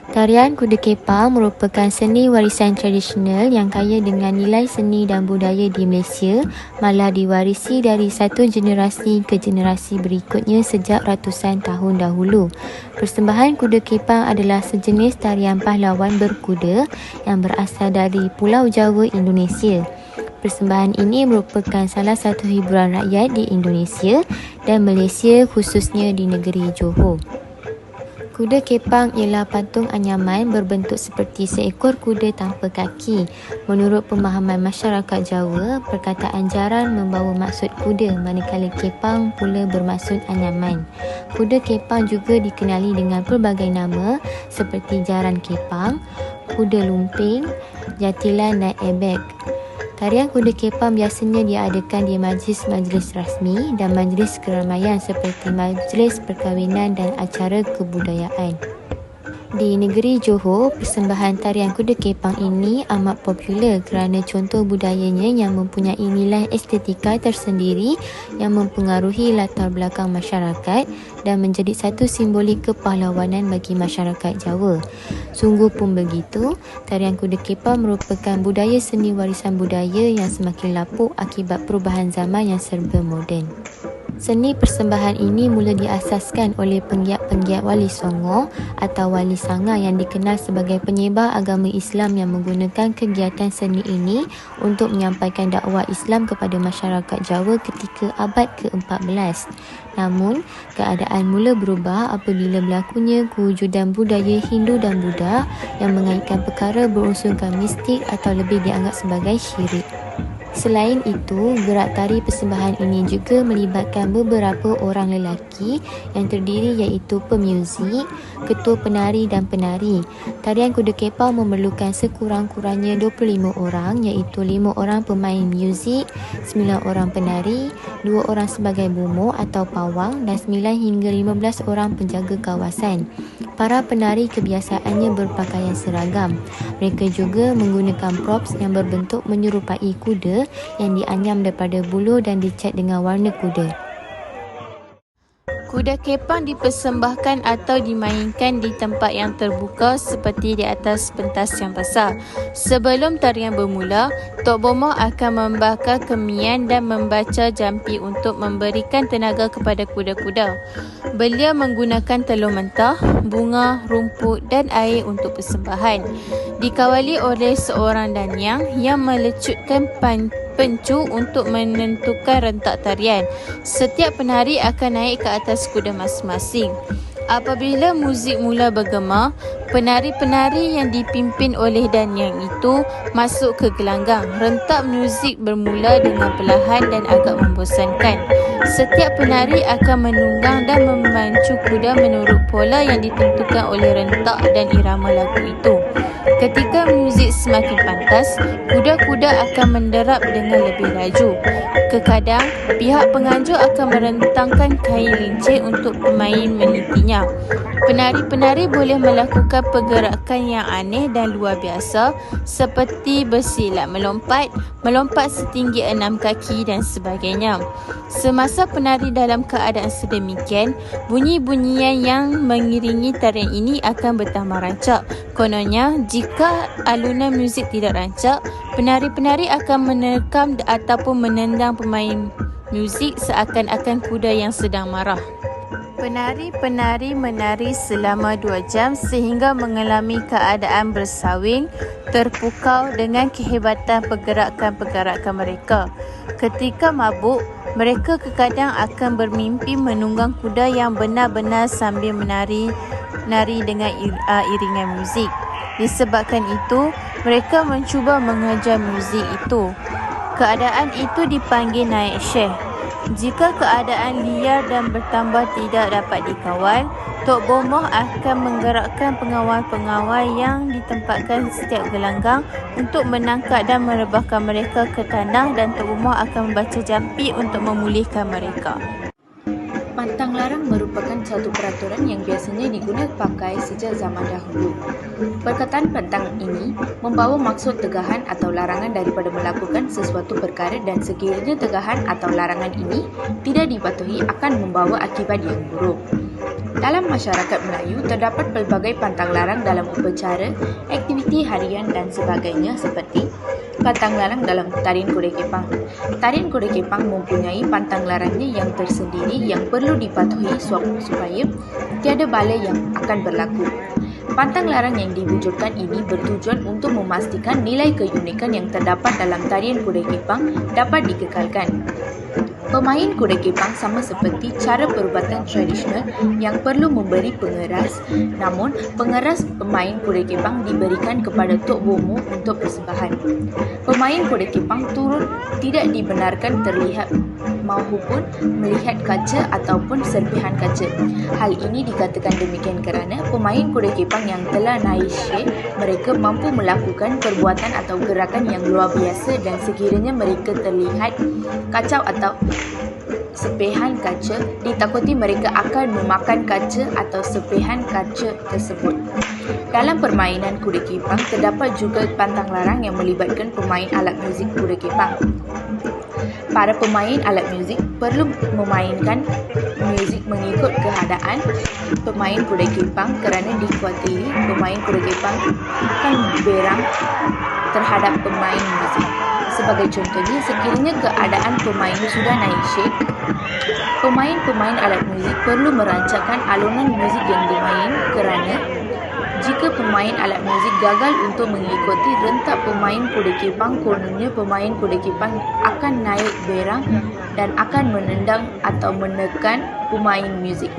Tarian kuda kepang merupakan seni warisan tradisional yang kaya dengan nilai seni dan budaya di Malaysia, malah diwarisi dari satu generasi ke generasi berikutnya sejak ratusan tahun dahulu. Persembahan kuda kepang adalah sejenis tarian pahlawan berkuda yang berasal dari Pulau Jawa, Indonesia. Persembahan ini merupakan salah satu hiburan rakyat di Indonesia dan Malaysia, khususnya di negeri Johor. Kuda kepang ialah patung anyaman berbentuk seperti seekor kuda tanpa kaki. Menurut pemahaman masyarakat Jawa, perkataan jaran membawa maksud kuda, manakala kepang pula bermaksud anyaman. Kuda kepang juga dikenali dengan pelbagai nama seperti jaran kepang, kuda lumping, jatilan dan ebek. Tarian kuda kepang biasanya diadakan di majlis-majlis rasmi dan majlis keramaian seperti majlis perkahwinan dan acara kebudayaan. Di negeri Johor, persembahan tarian kuda kepang ini amat popular kerana contoh budayanya yang mempunyai nilai estetika tersendiri yang mempengaruhi latar belakang masyarakat dan menjadi satu simbolik kepahlawanan bagi masyarakat Jawa. Sungguh pun begitu, tarian kuda kepang merupakan budaya seni warisan budaya yang semakin lapuk akibat perubahan zaman yang serba moden. Seni persembahan ini mula diasaskan oleh penggiat-penggiat Wali Songo atau Wali Sanga yang dikenal sebagai penyebar agama Islam yang menggunakan kegiatan seni ini untuk menyampaikan dakwah Islam kepada masyarakat Jawa ketika abad ke-14. Namun, keadaan mula berubah apabila berlakunya kewujudan budaya Hindu dan Buddha yang mengaitkan perkara berunsurkan mistik atau lebih dianggap sebagai syirik. Selain itu, gerak tari persembahan ini juga melibatkan beberapa orang lelaki yang terdiri iaitu pemuzik, ketua penari dan penari. Tarian kuda kepang memerlukan sekurang-kurangnya 25 orang iaitu 5 orang pemain muzik, 9 orang penari, 2 orang sebagai bomoh atau pawang dan 9 hingga 15 orang penjaga kawasan. Para penari kebiasaannya berpakaian seragam. Mereka juga menggunakan props yang berbentuk menyerupai kuda yang dianyam daripada buluh dan dicat dengan warna kuda. Kuda kepang dipersembahkan atau dimainkan di tempat yang terbuka seperti di atas pentas yang besar. Sebelum tarian bermula, Tok Bomoh akan membakar kemian dan membaca jampi untuk memberikan tenaga kepada kuda-kuda. Beliau menggunakan telur mentah, bunga, rumput dan air untuk persembahan. Dikawali oleh seorang danyang yang melecutkan pencu untuk menentukan rentak tarian. Setiap penari akan naik ke atas kuda masing-masing. Apabila muzik mula bergema, penari-penari yang dipimpin oleh danyang itu masuk ke gelanggang. Rentak muzik bermula dengan perlahan dan agak membosankan. Setiap penari akan menunggang dan memacu kuda menurut pola yang ditentukan oleh rentak dan irama lagu itu. Ketika muzik semakin pantas, kuda-kuda akan menderap dengan lebih laju. Terkadang, pihak penganjur akan merentangkan kain lincir untuk pemain menitinya. Penari-penari boleh melakukan pergerakan yang aneh dan luar biasa seperti bersilat melompat setinggi 6 kaki dan sebagainya. Semasa penari dalam keadaan sedemikian, bunyi-bunyian yang mengiringi tarian ini akan bertambah rancak. Kononnya, jika alunan muzik tidak rancak, penari-penari akan menerkam ataupun menendang pemain muzik seakan-akan kuda yang sedang marah. Penari-penari menari selama 2 jam sehingga mengalami keadaan bersawing, terpukau dengan kehebatan pergerakan-pergerakan mereka. Ketika mabuk, mereka kadang akan bermimpi menunggang kuda yang benar-benar sambil menari dengan iringan muzik. Disebabkan itu, mereka mencuba mengajar muzik itu. Keadaan itu dipanggil naik syekh. Jika keadaan liar dan bertambah tidak dapat dikawal, Tok Bomoh akan menggerakkan pengawal-pengawal yang ditempatkan setiap gelanggang untuk menangkap dan merebahkan mereka ke tanah dan Tok Bomoh akan membaca jampi untuk memulihkan mereka. Pantang larang merupakan satu peraturan yang biasanya digunakan pakai sejak zaman dahulu. Perkataan pantang ini membawa maksud tegahan atau larangan daripada melakukan sesuatu perkara dan sekiranya tegahan atau larangan ini tidak dipatuhi akan membawa akibat yang buruk. Dalam masyarakat Melayu, terdapat pelbagai pantang larang dalam upacara, aktiviti harian dan sebagainya seperti pantang larang dalam tarian kuda kepang. Tarian kuda kepang mempunyai pantang larangnya yang tersendiri yang perlu dipatuhi supaya tiada bala yang akan berlaku. Pantang larang yang diwujudkan ini bertujuan untuk memastikan nilai keunikan yang terdapat dalam tarian kuda kepang dapat dikekalkan. Pemain kuda kepang sama seperti cara perubatan tradisional yang perlu memberi pengeras, namun pengeras pemain kuda kepang diberikan kepada Tok Bomo untuk persembahan. Pemain kuda kepang turut tidak dibenarkan terlihat maupun melihat kaca ataupun serpihan kaca. Hal ini dikatakan demikian kerana pemain kuda kepang yang telah naik syekh, mereka mampu melakukan perbuatan atau gerakan yang luar biasa dan sekiranya mereka terlihat kacau atau serpihan kaca, ditakuti mereka akan memakan kaca atau serpihan kaca tersebut. Dalam permainan kuda kepang, terdapat juga pantang larang yang melibatkan pemain alat muzik kuda kepang. Para pemain alat muzik perlu memainkan muzik mengikut keadaan pemain kuda kepang kerana dikhawatiri pemain kuda kepang akan berang terhadap pemain muzik. Sebagai contohnya, sekiranya keadaan pemain sudah naik syekh, pemain-pemain alat muzik perlu merancangkan alunan muzik yang dimain kerana jika pemain alat muzik gagal untuk mengikuti rentak pemain kuda kepang, kononnya pemain kuda kepang akan naik berang dan akan menendang atau menekan pemain muzik.